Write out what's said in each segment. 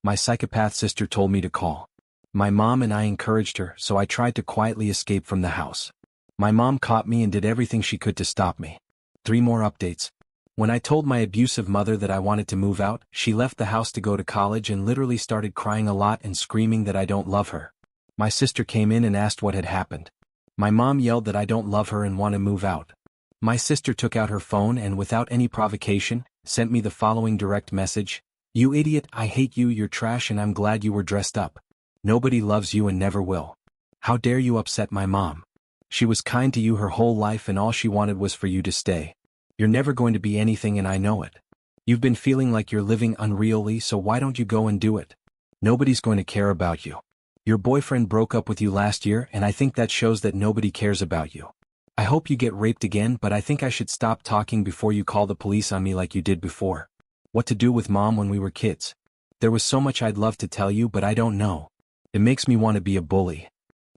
My psychopath sister told me to call. My mom and I encouraged her, so I tried to quietly escape from the house. My mom caught me and did everything she could to stop me. 3 more updates. When I told my abusive mother that I wanted to move out, she left the house to go to college and literally started crying a lot and screaming that I don't love her. My sister came in and asked what had happened. My mom yelled that I don't love her and want to move out. My sister took out her phone and without any provocation, sent me the following direct message. You idiot, I hate you, you're trash and I'm glad you were dressed up. Nobody loves you and never will. How dare you upset my mom? She was kind to you her whole life and all she wanted was for you to stay. You're never going to be anything and I know it. You've been feeling like you're living unreally, so why don't you go and do it? Nobody's going to care about you. Your boyfriend broke up with you last year and I think that shows that nobody cares about you. I hope you get raped again, but I think I should stop talking before you call the police on me like you did before. What to do with mom when we were kids? There was so much I'd love to tell you, but I don't know. It makes me want to be a bully.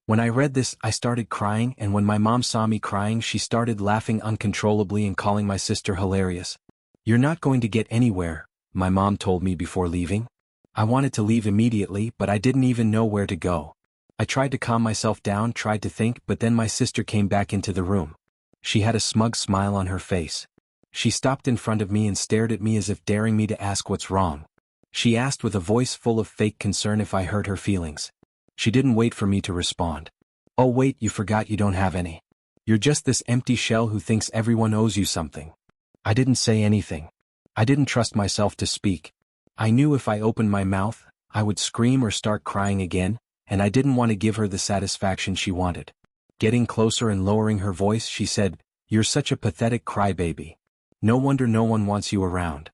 When I read this, I started crying, and when my mom saw me crying, she started laughing uncontrollably and calling my sister hilarious. You're not going to get anywhere, my mom told me before leaving. I wanted to leave immediately, but I didn't even know where to go. I tried to calm myself down, tried to think, but then my sister came back into the room. She had a smug smile on her face. She stopped in front of me and stared at me as if daring me to ask what's wrong. She asked with a voice full of fake concern if I hurt her feelings. She didn't wait for me to respond. Oh wait, you forgot you don't have any. You're just this empty shell who thinks everyone owes you something. I didn't say anything. I didn't trust myself to speak. I knew if I opened my mouth, I would scream or start crying again, and I didn't want to give her the satisfaction she wanted. Getting closer and lowering her voice, she said, "You're such a pathetic crybaby. No wonder no one wants you around."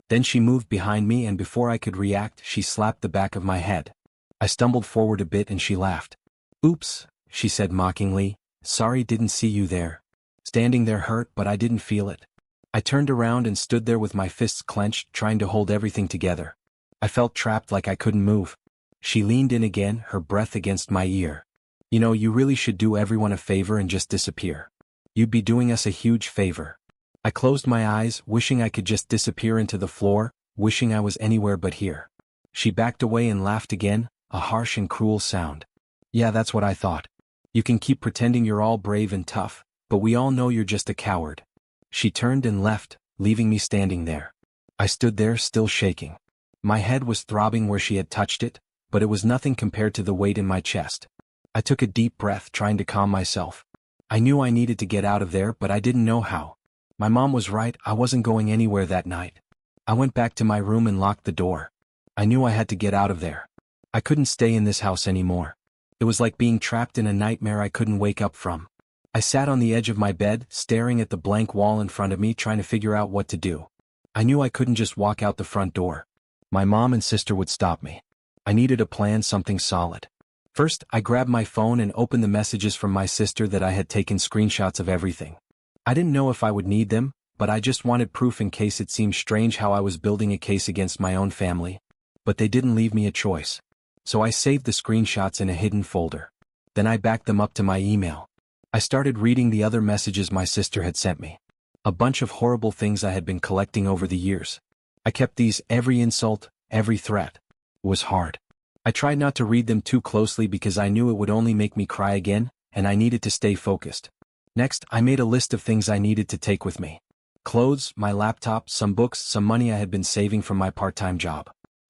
Then she moved behind me and before I could react, she slapped the back of my head. I stumbled forward a bit and she laughed. "Oops," she said mockingly, "sorry, didn't see you there." Standing there hurt, but I didn't feel it. I turned around and stood there with my fists clenched, trying to hold everything together. I felt trapped, like I couldn't move. She leaned in again, her breath against my ear. "You know, you really should do everyone a favor and just disappear. You'd be doing us a huge favor." I closed my eyes, wishing I could just disappear into the floor, wishing I was anywhere but here. She backed away and laughed again, a harsh and cruel sound. "Yeah, that's what I thought. You can keep pretending you're all brave and tough, but we all know you're just a coward." She turned and left, leaving me standing there. I stood there, still shaking. My head was throbbing where she had touched it, but it was nothing compared to the weight in my chest. I took a deep breath, trying to calm myself. I knew I needed to get out of there, but I didn't know how. My mom was right, I wasn't going anywhere that night. I went back to my room and locked the door. I knew I had to get out of there. I couldn't stay in this house anymore. It was like being trapped in a nightmare I couldn't wake up from. I sat on the edge of my bed, staring at the blank wall in front of me, trying to figure out what to do. I knew I couldn't just walk out the front door. My mom and sister would stop me. I needed a plan, something solid. First, I grabbed my phone and opened the messages from my sister that I had taken screenshots of everything. I didn't know if I would need them, but I just wanted proof in case it seemed strange how I was building a case against my own family. But they didn't leave me a choice. So I saved the screenshots in a hidden folder. Then I backed them up to my email. I started reading the other messages my sister had sent me. A bunch of horrible things I had been collecting over the years. I kept these, every insult, every threat. It was hard. I tried not to read them too closely because I knew it would only make me cry again, and I needed to stay focused. Next, I made a list of things I needed to take with me. Clothes, my laptop, some books, some money I had been saving from my part-time job.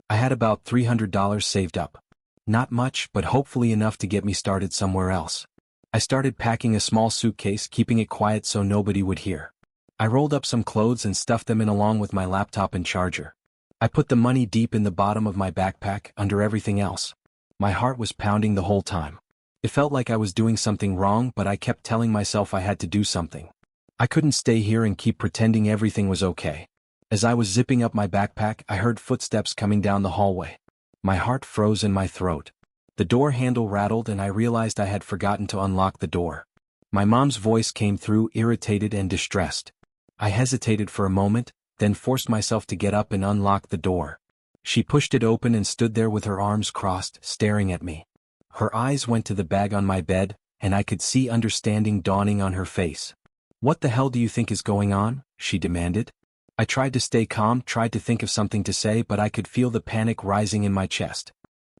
I had about $300 saved up. Not much, but hopefully enough to get me started somewhere else. I started packing a small suitcase, keeping it quiet so nobody would hear. I rolled up some clothes and stuffed them in along with my laptop and charger. I put the money deep in the bottom of my backpack, under everything else. My heart was pounding the whole time. It felt like I was doing something wrong, but I kept telling myself I had to do something. I couldn't stay here and keep pretending everything was okay. As I was zipping up my backpack, I heard footsteps coming down the hallway. My heart froze in my throat. The door handle rattled and I realized I had forgotten to unlock the door. My mom's voice came through, irritated and distressed. I hesitated for a moment, then forced myself to get up and unlock the door. She pushed it open and stood there with her arms crossed, staring at me. Her eyes went to the bag on my bed, and I could see understanding dawning on her face. "What the hell do you think is going on?" she demanded. I tried to stay calm, tried to think of something to say, but I could feel the panic rising in my chest.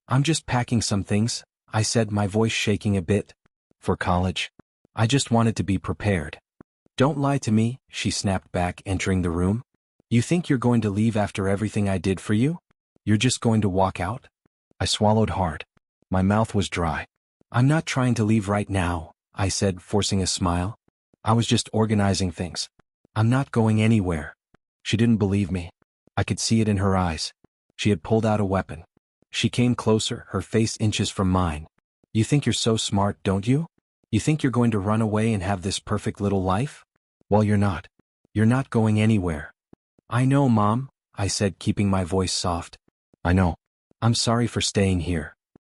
I'm just packing some things, I said, my voice shaking a bit. For college. I just wanted to be prepared. Don't lie to me, she snapped back, entering the room. You think you're going to leave after everything I did for you? You're just going to walk out? I swallowed hard. My mouth was dry. I'm not trying to leave right now, I said, forcing a smile. I was just organizing things. I'm not going anywhere. She didn't believe me. I could see it in her eyes. She had pulled out a weapon. She came closer, her face inches from mine. You think you're so smart, don't you? You think you're going to run away and have this perfect little life? Well, you're not. You're not going anywhere. I know, Mom, I said, keeping my voice soft. I know. I'm sorry for staying here.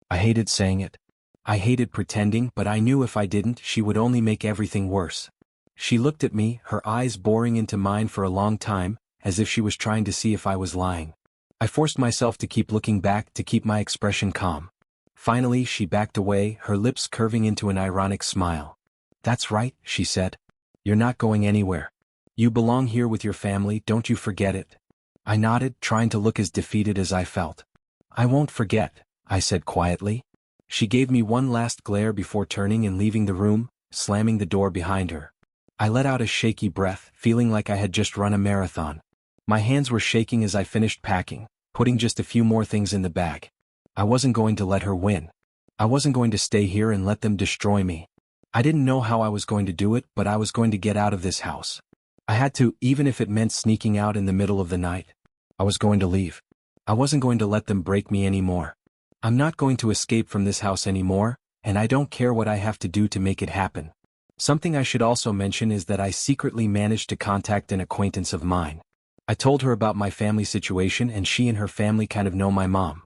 I hated saying it. I hated pretending, but I knew if I didn't, she would only make everything worse. She looked at me, her eyes boring into mine for a long time, as if she was trying to see if I was lying. I forced myself to keep looking back, to keep my expression calm. Finally, she backed away, her lips curving into an ironic smile. That's right, she said. You're not going anywhere. You belong here with your family, don't you forget it. I nodded, trying to look as defeated as I felt. I won't forget, I said quietly. She gave me one last glare before turning and leaving the room, slamming the door behind her. I let out a shaky breath, feeling like I had just run a marathon. My hands were shaking as I finished packing, putting just a few more things in the bag. I wasn't going to let her win. I wasn't going to stay here and let them destroy me. I didn't know how I was going to do it, but I was going to get out of this house. I had to, even if it meant sneaking out in the middle of the night. I was going to leave. I wasn't going to let them break me anymore. I'm not going to escape from this house anymore, and I don't care what I have to do to make it happen. Something I should also mention is that I secretly managed to contact an acquaintance of mine. I told her about my family situation, and she and her family kind of know my mom.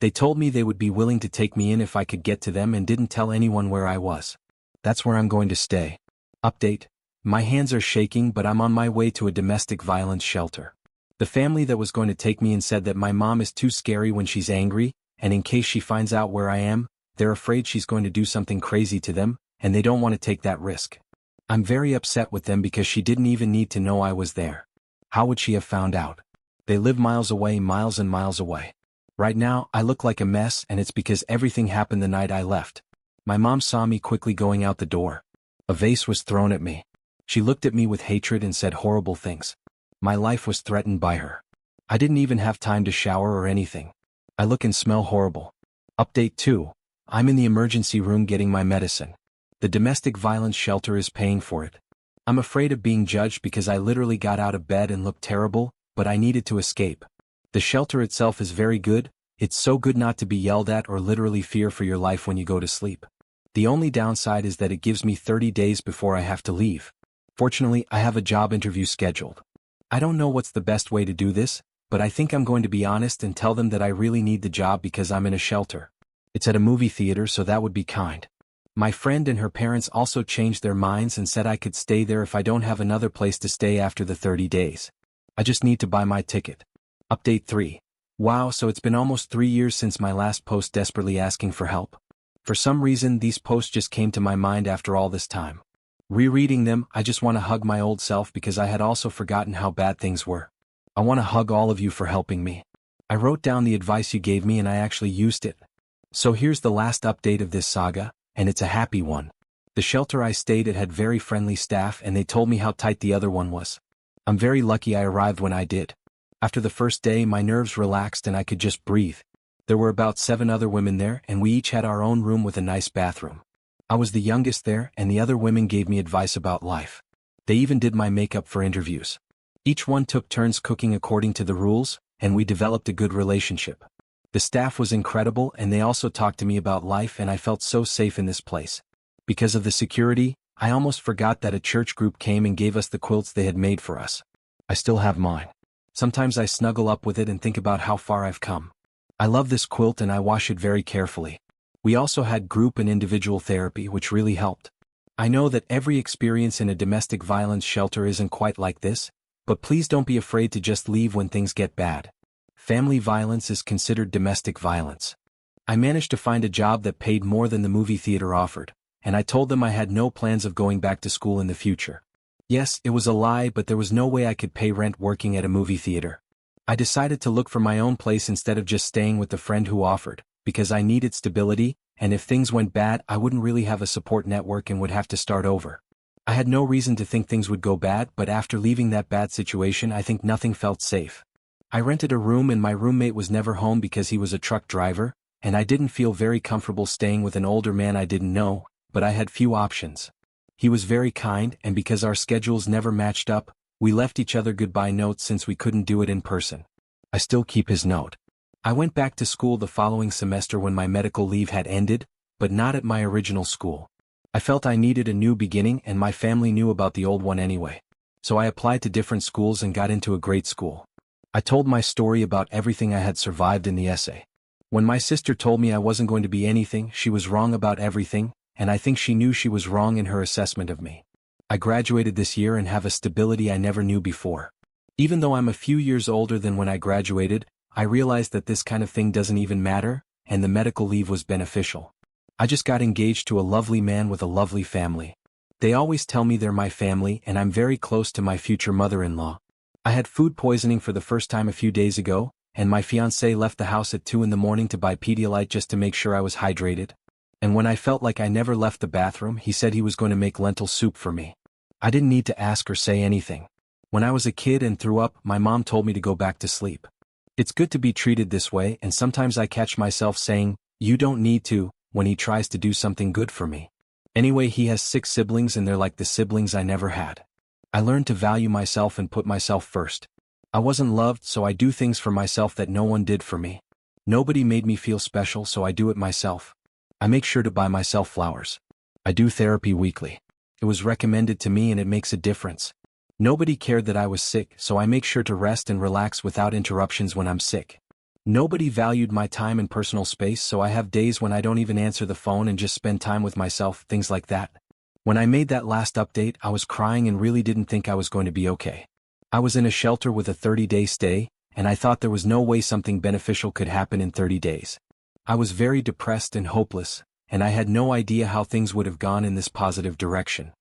They told me they would be willing to take me in if I could get to them and didn't tell anyone where I was. That's where I'm going to stay. Update. My hands are shaking, but I'm on my way to a domestic violence shelter. The family that was going to take me in said that my mom is too scary when she's angry, and in case she finds out where I am, they're afraid she's going to do something crazy to them, and they don't want to take that risk. I'm very upset with them because she didn't even need to know I was there. How would she have found out? They live miles away, miles and miles away. Right now, I look like a mess, and it's because everything happened the night I left. My mom saw me quickly going out the door. A vase was thrown at me. She looked at me with hatred and said horrible things. My life was threatened by her. I didn't even have time to shower or anything. I look and smell horrible. Update 2. I'm in the emergency room getting my medicine. The domestic violence shelter is paying for it. I'm afraid of being judged because I literally got out of bed and looked terrible, but I needed to escape. The shelter itself is very good. It's so good not to be yelled at or literally fear for your life when you go to sleep. The only downside is that it gives me 30 days before I have to leave. Fortunately, I have a job interview scheduled. I don't know what's the best way to do this, but I think I'm going to be honest and tell them that I really need the job because I'm in a shelter. It's at a movie theater, so that would be kind. My friend and her parents also changed their minds and said I could stay there if I don't have another place to stay after the 30 days. I just need to buy my ticket. Update 3. Wow, so it's been almost 3 years since my last post desperately asking for help. For some reason, these posts just came to my mind after all this time. Rereading them, I just want to hug my old self because I had also forgotten how bad things were. I want to hug all of you for helping me. I wrote down the advice you gave me and I actually used it. So here's the last update of this saga, and it's a happy one. The shelter I stayed at had very friendly staff and they told me how tight the other one was. I'm very lucky I arrived when I did. After the first day, my nerves relaxed and I could just breathe. There were about 7 other women there and we each had our own room with a nice bathroom. I was the youngest there and the other women gave me advice about life. They even did my makeup for interviews. Each one took turns cooking according to the rules, and we developed a good relationship. The staff was incredible and they also talked to me about life and I felt so safe in this place. Because of the security, I almost forgot that a church group came and gave us the quilts they had made for us. I still have mine. Sometimes I snuggle up with it and think about how far I've come. I love this quilt and I wash it very carefully. We also had group and individual therapy, which really helped. I know that every experience in a domestic violence shelter isn't quite like this, but please don't be afraid to just leave when things get bad. Family violence is considered domestic violence. I managed to find a job that paid more than the movie theater offered, and I told them I had no plans of going back to school in the future. Yes, it was a lie, but there was no way I could pay rent working at a movie theater. I decided to look for my own place instead of just staying with the friend who offered, because I needed stability, and if things went bad, I wouldn't really have a support network and would have to start over. I had no reason to think things would go bad, but after leaving that bad situation, I think nothing felt safe. I rented a room and my roommate was never home because he was a truck driver, and I didn't feel very comfortable staying with an older man I didn't know, but I had few options. He was very kind, and because our schedules never matched up, we left each other goodbye notes since we couldn't do it in person. I still keep his note. I went back to school the following semester when my medical leave had ended, but not at my original school. I felt I needed a new beginning and my family knew about the old one anyway. So I applied to different schools and got into a great school. I told my story about everything I had survived in the essay. When my sister told me I wasn't going to be anything, she was wrong about everything, and I think she knew she was wrong in her assessment of me. I graduated this year and have a stability I never knew before. Even though I'm a few years older than when I graduated, I realized that this kind of thing doesn't even matter, and the medical leave was beneficial. I just got engaged to a lovely man with a lovely family. They always tell me they're my family and I'm very close to my future mother-in-law. I had food poisoning for the first time a few days ago, and my fiancé left the house at 2 in the morning to buy Pedialyte just to make sure I was hydrated. And when I felt like I never left the bathroom, he said he was going to make lentil soup for me. I didn't need to ask or say anything. When I was a kid and threw up, my mom told me to go back to sleep. It's good to be treated this way, and sometimes I catch myself saying, "You don't need to," when he tries to do something good for me. Anyway, he has 6 siblings and they're like the siblings I never had. I learned to value myself and put myself first. I wasn't loved, so I do things for myself that no one did for me. Nobody made me feel special, so I do it myself. I make sure to buy myself flowers. I do therapy weekly. It was recommended to me and it makes a difference. Nobody cared that I was sick, so I make sure to rest and relax without interruptions when I'm sick. Nobody valued my time and personal space, so I have days when I don't even answer the phone and just spend time with myself, things like that. When I made that last update, I was crying and really didn't think I was going to be okay. I was in a shelter with a 30-day stay, and I thought there was no way something beneficial could happen in 30 days. I was very depressed and hopeless, and I had no idea how things would have gone in this positive direction.